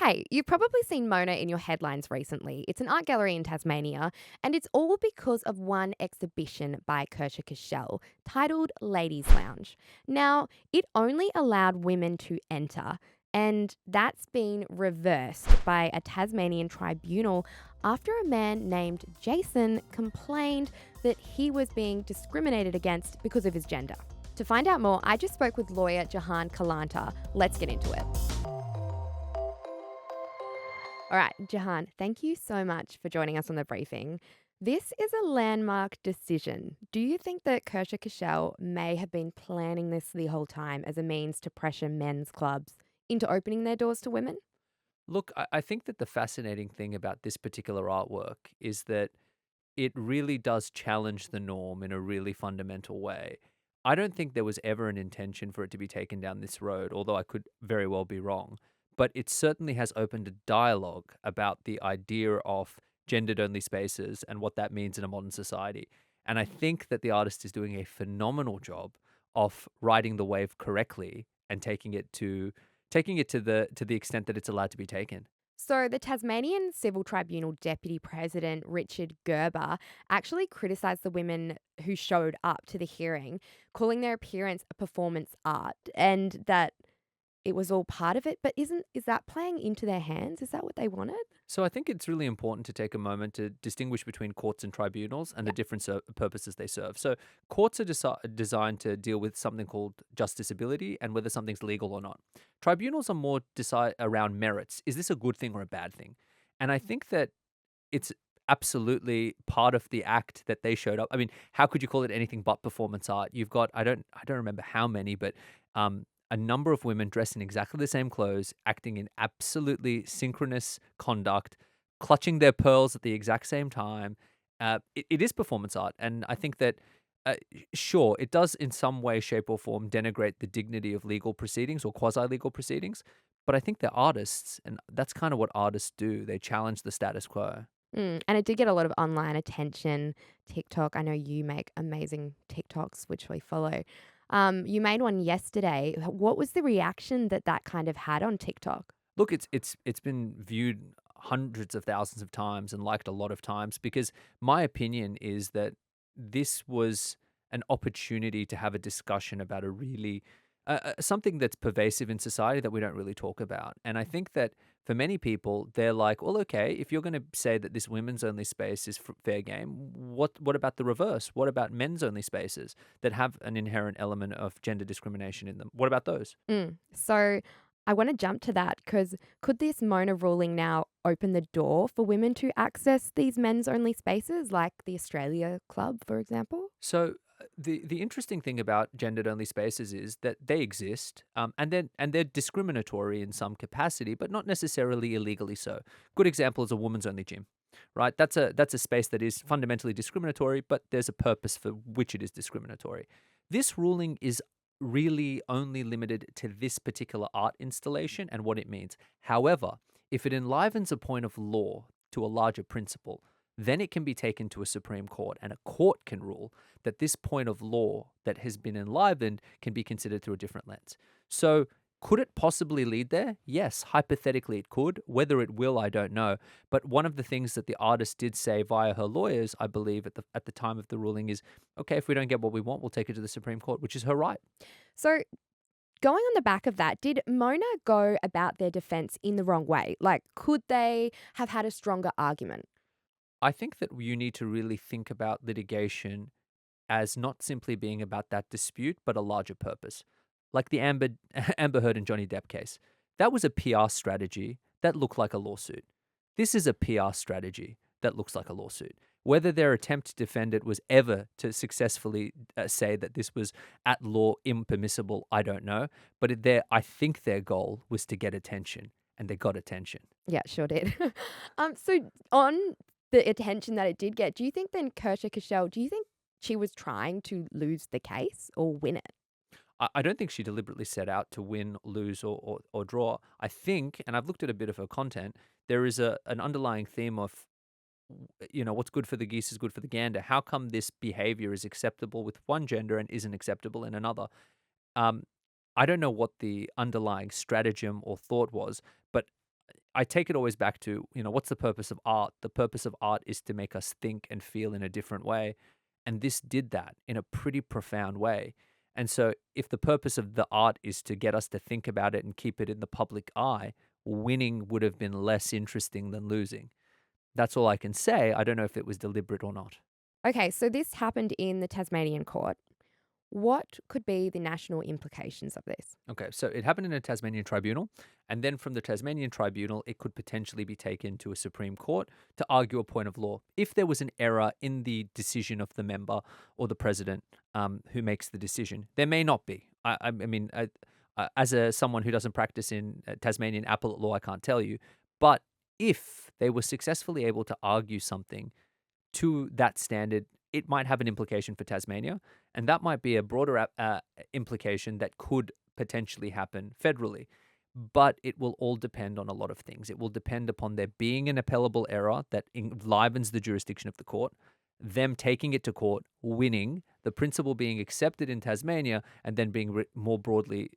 Hey, you've probably seen Mona in your headlines recently. It's an art gallery in Tasmania, and it's all because of one exhibition by Kirsha Kaechele titled Ladies Lounge. Now, it only allowed women to enter, and that's been reversed by a Tasmanian tribunal after a man named Jason complained that he was being discriminated against because of his gender. To find out more, I just spoke with lawyer Jahan Kalanter. Let's get into it. All right, Jahan, thank you so much for joining us on the briefing. This is a landmark decision. Do you think that Kirsha Kaechele may have been planning this the whole time as a means to pressure men's clubs into opening their doors to women? Look, I think that the fascinating thing about this particular artwork is that it really does challenge the norm in a really fundamental way. I don't think there was ever an intention for it to be taken down this road, although I could very well be wrong. But it certainly has opened a dialogue about the idea of gendered only spaces and what that means in a modern society. And I think that the artist is doing a phenomenal job of riding the wave correctly and taking it to the extent that it's allowed to be taken. So, the Tasmanian Civil Tribunal Deputy President Richard Gerber actually criticised the women who showed up to the hearing, calling their appearance a performance art and that it was all part of it. But is that playing into their hands? Is that what they wanted? So I think it's really important to take a moment to distinguish between courts and tribunals and the Yeah. different purposes they serve. So courts are designed to deal with something called justiciability and whether something's legal or not. Tribunals are more decide around merits. Is this a good thing or a bad thing? And I think that it's absolutely part of the act that they showed up. I mean, how could you call it anything but performance art? You've got I don't remember how many, but a number of women dressed in exactly the same clothes, acting in absolutely synchronous conduct, clutching their pearls at the exact same time. It is performance art, and I think that. Sure, it does in some way, shape, or form denigrate the dignity of legal proceedings or quasi legal proceedings, but I think they're artists, and that's kind of what artists do. They challenge the status quo. And it did get a lot of online attention. TikTok, I know you make amazing TikToks, which we follow. You made one yesterday. What was the reaction that that kind of had on TikTok? Look, it's been viewed hundreds of thousands of times and liked a lot of times because my opinion is that this was an opportunity to have a discussion about a really something that's pervasive in society that we don't really talk about. And I think that for many people, they're like, well, okay, if you're going to say that this women's only space is fair game, what about the reverse? What about men's only spaces that have an inherent element of gender discrimination in them? What about those? So I want to jump to that because could this Mona ruling now open the door for women to access these men's only spaces like the Australia Club, for example? So the interesting thing about gendered only spaces is that they exist, and they're discriminatory in some capacity, but not necessarily illegally so. Good example is a woman's only gym, right? That's a space that is fundamentally discriminatory, but there's a purpose for which it is discriminatory. This ruling is really only limited to this particular art installation and what it means. However, if it enlivens a point of law to a larger principle, then it can be taken to a Supreme Court, and a court can rule that this point of law that has been enlivened can be considered through a different lens. So, could it possibly lead there? Yes, hypothetically it could. Whether it will, I don't know. But one of the things that the artist did say via her lawyers, I believe, at the time of the ruling is, okay, if we don't get what we want, we'll take it to the Supreme Court, which is her right. So, going on the back of that, did Mona go about their defense in the wrong way? Like, could they have had a stronger argument? I think that you need to really think about litigation as not simply being about that dispute, but a larger purpose. Like the Amber Heard and Johnny Depp case. That was a PR strategy that looked like a lawsuit. This is a PR strategy that looks like a lawsuit. Whether their attempt to defend it was ever to successfully say that this was at law impermissible, I don't know. But I think their goal was to get attention, and they got attention. Yeah, sure did. So on the attention that it did get, do you think then Kirsha Kaechele, do you think she was trying to lose the case or win it? I don't think she deliberately set out to win, lose, or draw. I think, and I've looked at a bit of her content, there is an underlying theme of, what's good for the geese is good for the gander. How come this behavior is acceptable with one gender and isn't acceptable in another? Um, I don't know what the underlying stratagem or thought was, but I take it always back to, what's the purpose of art? The purpose of art is to make us think and feel in a different way. And this did that in a pretty profound way. And so, if the purpose of the art is to get us to think about it and keep it in the public eye, winning would have been less interesting than losing. That's all I can say. I don't know if it was deliberate or not. Okay, so this happened in the Tasmanian court. What could be the national implications of this? Okay, so it happened in a Tasmanian tribunal, and then from the Tasmanian tribunal, it could potentially be taken to a Supreme Court to argue a point of law. If there was an error in the decision of the member or the president who makes the decision, there may not be. As someone who doesn't practice in Tasmanian appellate law, I can't tell you. But if they were successfully able to argue something to that standard, it might have an implication for Tasmania, and that might be a broader implication that could potentially happen federally. But it will all depend on a lot of things. It will depend upon there being an appellable error that enlivens the jurisdiction of the court, them taking it to court, winning, the principle being accepted in Tasmania, and then being more broadly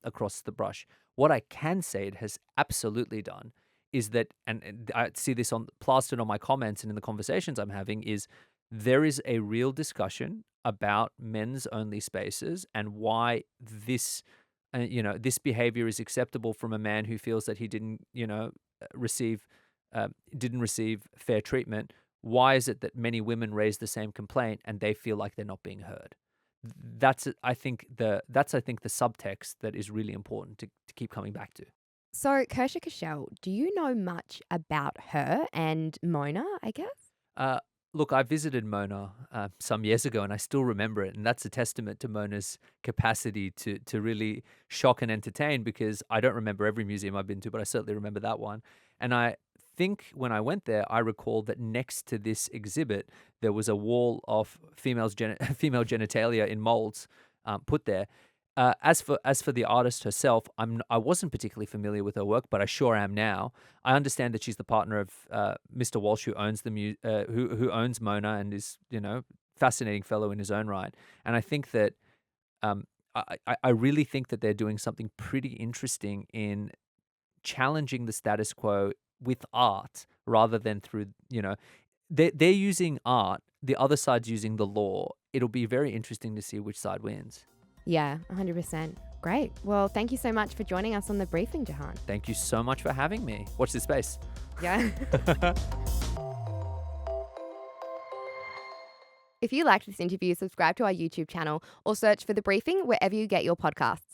across the brush. What I can say it has absolutely done is that, and I see this plastered on my comments and in the conversations I'm having, is there is a real discussion about men's only spaces and why this behavior is acceptable from a man who feels that he receive didn't receive fair treatment. Why is it that many women raise the same complaint and they feel like they're not being heard? That's I think the subtext that is really important to keep coming back to. So, Kirsha Kaechele, do you know much about her and Mona, I guess? Uh, Look, I visited Mona some years ago, and I still remember it. And that's a testament to Mona's capacity to really shock and entertain. Because I don't remember every museum I've been to, but I certainly remember that one. And I think when I went there, I recall that next to this exhibit, there was a wall of female genitalia in molds put there. As for the artist herself, I wasn't particularly familiar with her work, but I sure am now. I understand that she's the partner of Mr. Walsh, who owns who owns Mona, and is fascinating fellow in his own right. And I think that I really think that they're doing something pretty interesting in challenging the status quo with art rather than through they're using art. The other side's using the law. It'll be very interesting to see which side wins. Yeah, 100%. Great. Well, thank you so much for joining us on the briefing, Jahan. Thank you so much for having me. Watch this space. Yeah. If you liked this interview, subscribe to our YouTube channel or search for The Briefing wherever you get your podcasts.